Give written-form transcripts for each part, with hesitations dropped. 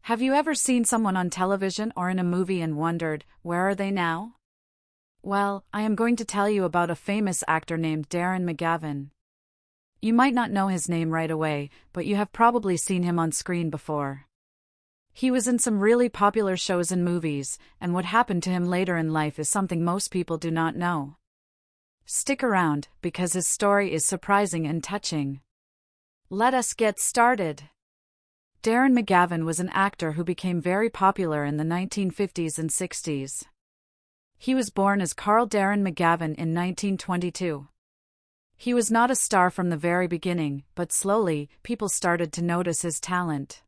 Have you ever seen someone on television or in a movie and wondered, where are they now? Well, I am going to tell you about a famous actor named Darren McGavin. You might not know his name right away, but you have probably seen him on screen before. He was in some really popular shows and movies, and what happened to him later in life is something most people do not know. Stick around, because his story is surprising and touching. Let us get started. Darren McGavin was an actor who became very popular in the 1950s and 60s. He was born as Carl Darren McGavin in 1922. He was not a star from the very beginning, but slowly, people started to notice his talent.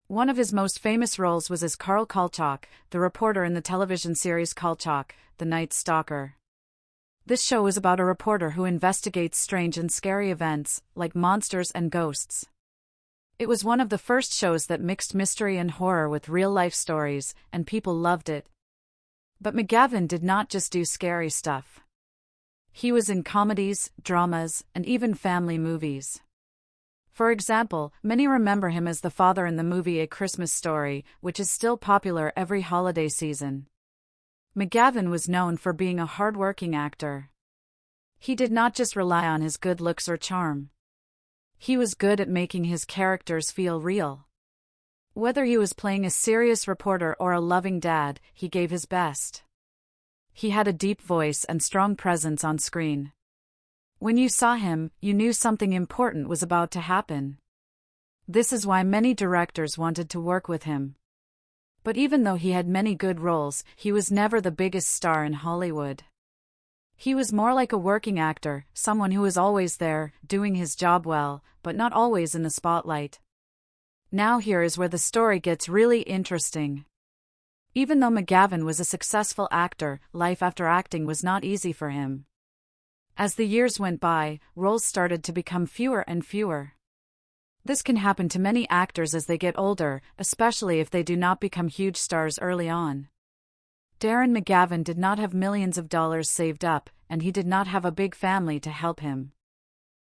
One of his most famous roles was as Carl Kolchak, the reporter in the television series Kolchak, the Night Stalker. This show was about a reporter who investigates strange and scary events, like monsters and ghosts. It was one of the first shows that mixed mystery and horror with real-life stories, and people loved it. But McGavin did not just do scary stuff. He was in comedies, dramas, and even family movies. For example, many remember him as the father in the movie A Christmas Story, which is still popular every holiday season. McGavin was known for being a hard-working actor. He did not just rely on his good looks or charm. He was good at making his characters feel real. Whether he was playing a serious reporter or a loving dad, he gave his best. He had a deep voice and strong presence on screen. When you saw him, you knew something important was about to happen. This is why many directors wanted to work with him. But even though he had many good roles, he was never the biggest star in Hollywood. He was more like a working actor, someone who was always there, doing his job well, but not always in the spotlight. Now here is where the story gets really interesting. Even though McGavin was a successful actor, life after acting was not easy for him. As the years went by, roles started to become fewer and fewer. This can happen to many actors as they get older, especially if they do not become huge stars early on. Darren McGavin did not have millions of dollars saved up, and he did not have a big family to help him.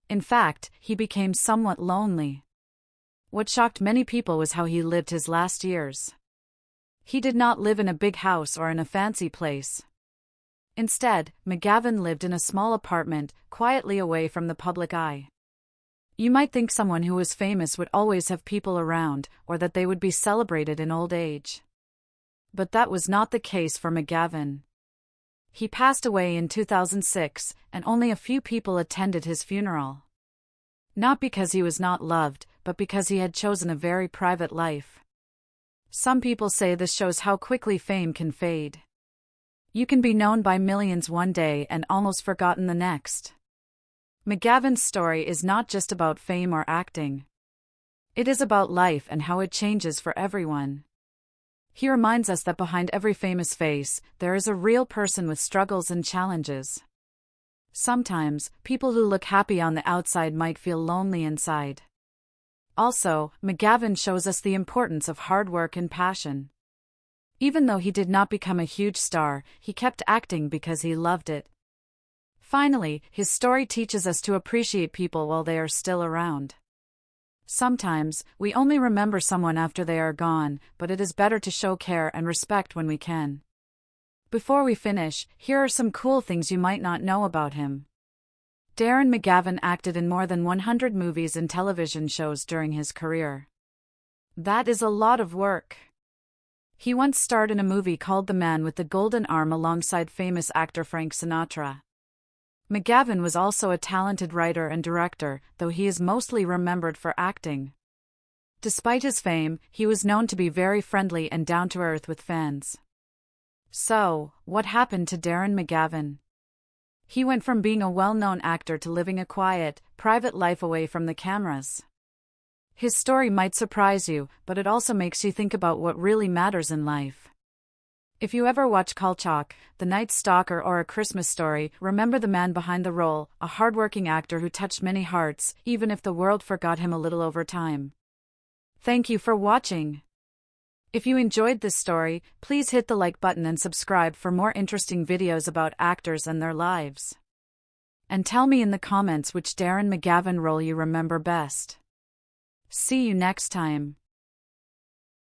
In fact, he became somewhat lonely. What shocked many people was how he lived his last years. He did not live in a big house or in a fancy place. Instead, McGavin lived in a small apartment, quietly away from the public eye. You might think someone who was famous would always have people around, or that they would be celebrated in old age. But that was not the case for McGavin. He passed away in 2006, and only a few people attended his funeral. Not because he was not loved, but because he had chosen a very private life. Some people say this shows how quickly fame can fade. You can be known by millions one day and almost forgotten the next. McGavin's story is not just about fame or acting. It is about life and how it changes for everyone. He reminds us that behind every famous face, there is a real person with struggles and challenges. Sometimes, people who look happy on the outside might feel lonely inside. Also, McGavin shows us the importance of hard work and passion. Even though he did not become a huge star, he kept acting because he loved it. Finally, his story teaches us to appreciate people while they are still around. Sometimes, we only remember someone after they are gone, but it is better to show care and respect when we can. Before we finish, here are some cool things you might not know about him. Darren McGavin acted in more than 100 movies and television shows during his career. That is a lot of work. He once starred in a movie called The Man with the Golden Arm alongside famous actor Frank Sinatra. McGavin was also a talented writer and director, though he is mostly remembered for acting. Despite his fame, he was known to be very friendly and down-to-earth with fans. So, what happened to Darren McGavin? He went from being a well-known actor to living a quiet, private life away from the cameras. His story might surprise you, but it also makes you think about what really matters in life. If you ever watch Kolchak, The Night Stalker or A Christmas Story, remember the man behind the role, a hardworking actor who touched many hearts, even if the world forgot him a little over time. Thank you for watching. If you enjoyed this story, please hit the like button and subscribe for more interesting videos about actors and their lives. And tell me in the comments which Darren McGavin role you remember best. See you next time.